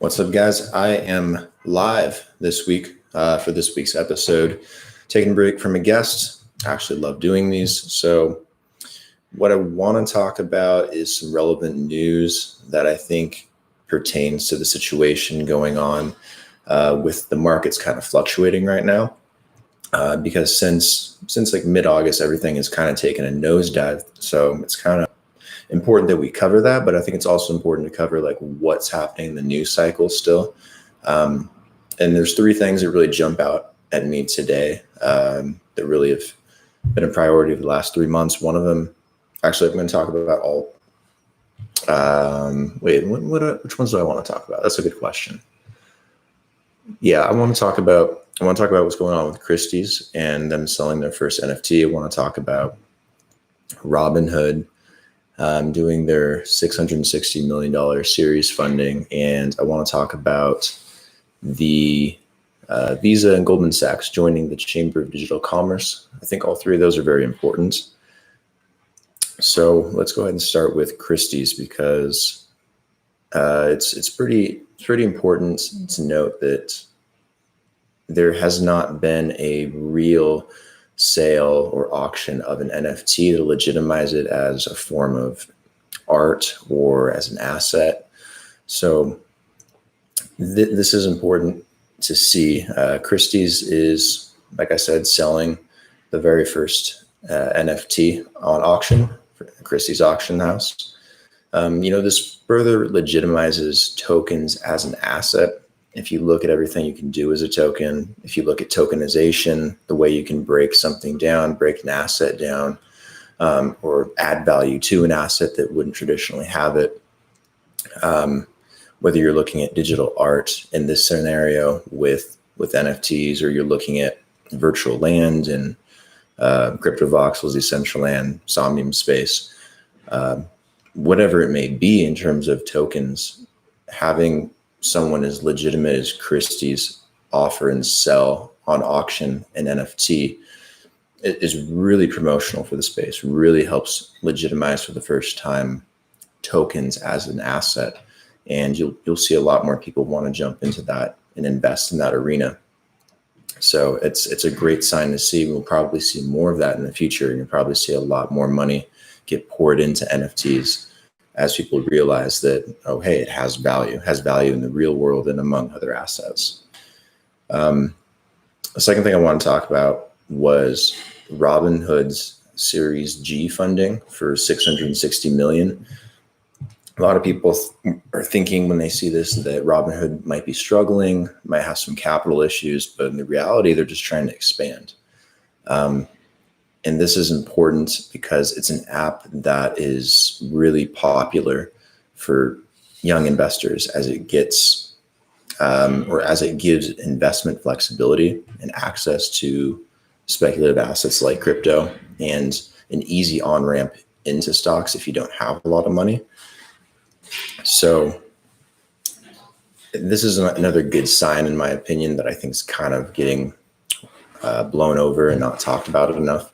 What's up, guys? I am live this week for this week's episode, taking a break from a guest. I actually love doing these. So what I want to talk about is some relevant news that I think pertains to the situation going on with the markets kind of fluctuating right now. Because since like mid-August, everything has kind of taken a nosedive. So it's kind of important that we cover that, but I think it's also important to cover like what's happening in the news cycle still. And there's three things that really jump out at me today that really have been a priority of the last 3 months. One of them, actually, I'm going to talk about all. Which ones do I want to talk about? That's a good question. Yeah, I want to talk about what's going on with Christie's and them selling their first NFT. I want to talk about Robinhood doing their $660 million series funding. And I want to talk about the Visa and Goldman Sachs joining the Chamber of Digital Commerce. I think all three of those are very important. So let's go ahead and start with Christie's because it's pretty important to note that there has not been a real sale or auction of an NFT to legitimize it as a form of art or as an asset. So this is important to see. Christie's is, like I said, selling the very first NFT on auction for Christie's auction house. This further legitimizes tokens as an asset. If you look at everything you can do as a token, if you look at tokenization, the way you can break something down, break an asset down, or add value to an asset that wouldn't traditionally have it. Whether you're looking at digital art in this scenario with NFTs, or you're looking at virtual land and CryptoVoxels, Decentraland, Somnium Space, whatever it may be in terms of tokens, having someone as legitimate as Christie's offer and sell on auction an NFT is really promotional for the space, really helps legitimize for the first time tokens as an asset. And you'll see a lot more people want to jump into that and invest in that arena. So it's a great sign to see. We'll probably see more of that in the future. And you'll probably see a lot more money get poured into NFTs as people realize that, oh, hey, it has value in the real world and among other assets. The second thing I want to talk about was Robinhood's Series G funding for $660 million. A lot of people are thinking when they see this that Robinhood might be struggling, might have some capital issues, but in the reality, they're just trying to expand. And this is important because it's an app that is really popular for young investors as it gets, as it gives investment flexibility and access to speculative assets like crypto and an easy on-ramp into stocks if you don't have a lot of money. So this is another good sign, in my opinion, that I think is kind of getting blown over and not talked about it enough.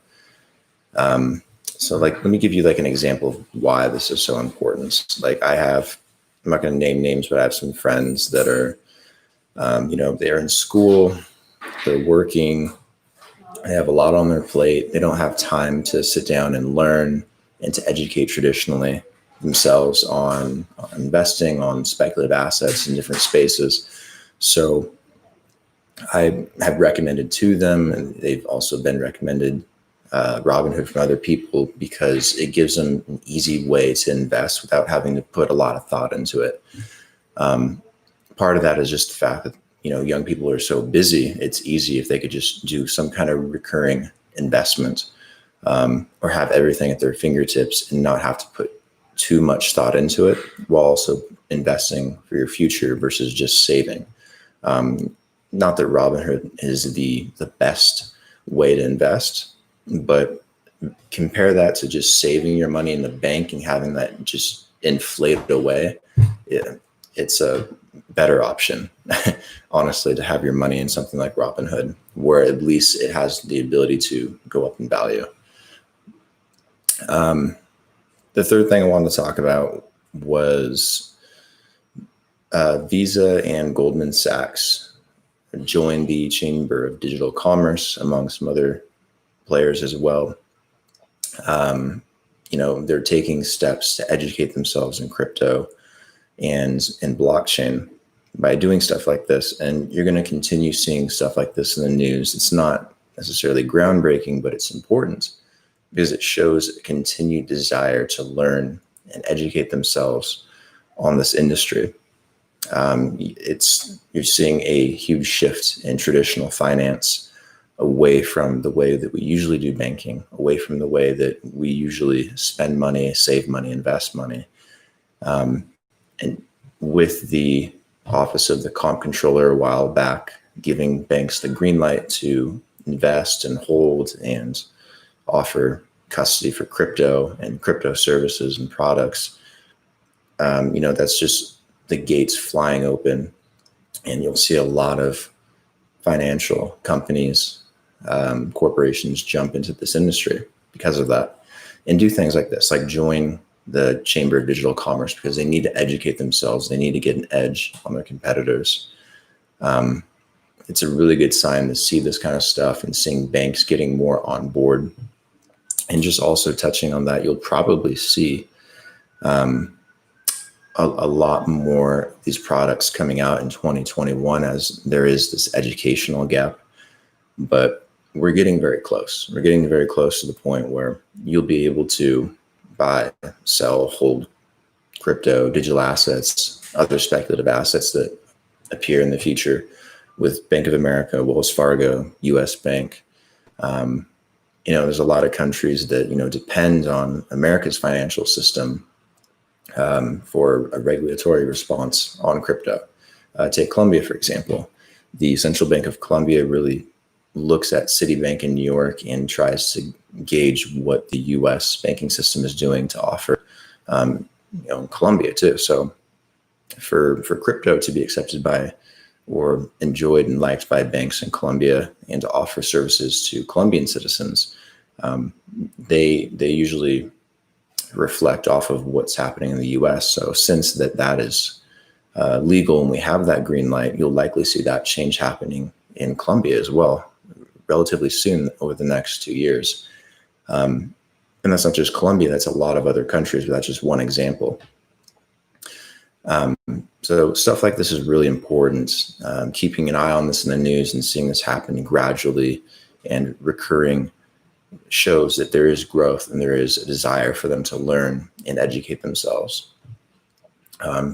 So let me give you like an example of why this is so important. Like I'm not going to name names, but I have some friends that are, they're in school, they're working, they have a lot on their plate. They don't have time to sit down and learn and to educate traditionally themselves on investing, on speculative assets in different spaces. So I have recommended to them, and they've also been recommended Robinhood from other people because it gives them an easy way to invest without having to put a lot of thought into it. Part of that is just the fact that, young people are so busy. It's easy if they could just do some kind of recurring investment or have everything at their fingertips and not have to put too much thought into it while also investing for your future versus just saving. Not that Robinhood is the best way to invest, but compare that to just saving your money in the bank and having that just inflated away. It's a better option, honestly, to have your money in something like Robinhood, where at least it has the ability to go up in value. The third thing I wanted to talk about was Visa and Goldman Sachs joined the Chamber of Digital Commerce, among some other players as well. They're taking steps to educate themselves in crypto and in blockchain by doing stuff like this. And you're going to continue seeing stuff like this in the news. It's not necessarily groundbreaking, but it's important because it shows a continued desire to learn and educate themselves on this industry. You're seeing a huge shift in traditional finance away from the way that we usually do banking, away from the way that we usually spend money, save money, invest money. And with the Office of the Comp Controller a while back, giving banks the green light to invest and hold and offer custody for crypto and crypto services and products, that's just the gates flying open. And you'll see a lot of financial companies, corporations jump into this industry because of that and do things like this, like join the Chamber of Digital Commerce, because they need to educate themselves. They need to get an edge on their competitors. It's a really good sign to see this kind of stuff and seeing banks getting more on board. And just also touching on that, you'll probably see a lot more of these products coming out in 2021 as there is this educational gap. But we're getting very close. We're getting very close to the point where you'll be able to buy, sell, hold crypto, digital assets, other speculative assets that appear in the future with Bank of America, Wells Fargo, US Bank. There's a lot of countries that, depend on America's financial system for a regulatory response on crypto. Take Colombia, for example. The Central Bank of Colombia really looks at Citibank in New York and tries to gauge what the U.S. banking system is doing to offer, Colombia too. So for crypto to be accepted by or enjoyed and liked by banks in Colombia and to offer services to Colombian citizens, they usually reflect off of what's happening in the U.S. So since that is legal and we have that green light, you'll likely see that change happening in Colombia as well, relatively soon over the next 2 years. And that's not just Colombia, that's a lot of other countries, but that's just one example. So stuff like this is really important. Keeping an eye on this in the news and seeing this happen gradually and recurring shows that there is growth and there is a desire for them to learn and educate themselves.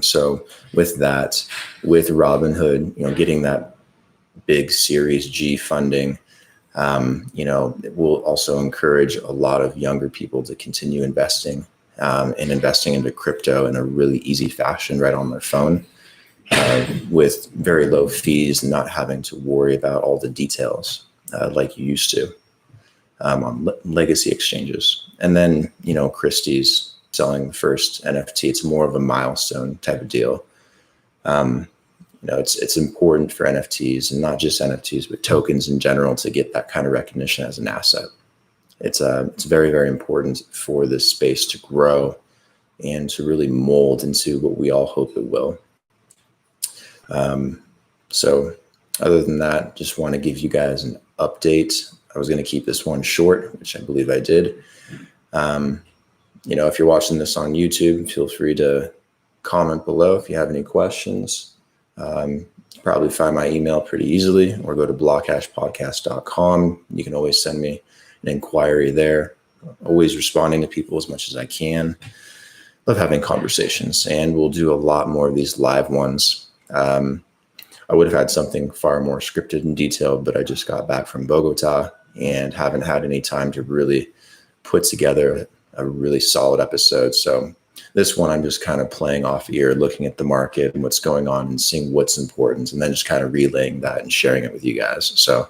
So with that, with Robinhood, getting that big Series G funding, it will also encourage a lot of younger people to continue investing and investing into crypto in a really easy fashion right on their phone with very low fees and not having to worry about all the details like you used to on legacy exchanges. And then, Christie's selling the first NFT. It's more of a milestone type of deal. It's important for NFTs, and not just NFTs, but tokens in general, to get that kind of recognition as an asset. It's very, very important for this space to grow and to really mold into what we all hope it will. So other than that, just want to give you guys an update. I was going to keep this one short, which I believe I did. If you're watching this on YouTube, feel free to comment below if you have any questions. Probably find my email pretty easily, or go to blockhashpodcast.com. You can always send me an inquiry there. Always responding to people as much as I can. Love having conversations, and we'll do a lot more of these live ones. I would have had something far more scripted and detailed, but I just got back from Bogota and haven't had any time to really put together a really solid episode. So this one, I'm just kind of playing off ear, looking at the market and what's going on and seeing what's important, and then just kind of relaying that and sharing it with you guys. So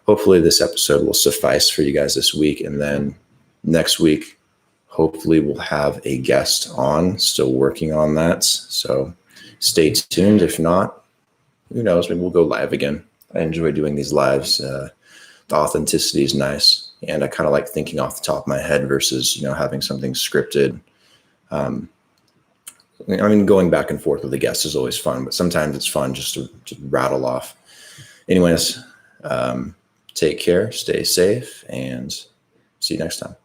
hopefully this episode will suffice for you guys this week. And then next week, hopefully we'll have a guest on, still working on that. So stay tuned. If not, who knows, maybe we'll go live again. I enjoy doing these lives. The authenticity is nice. And I kind of like thinking off the top of my head versus, having something scripted. I mean, going back and forth with the guests is always fun, but sometimes it's fun just to rattle off. Anyways, take care, stay safe, and see you next time.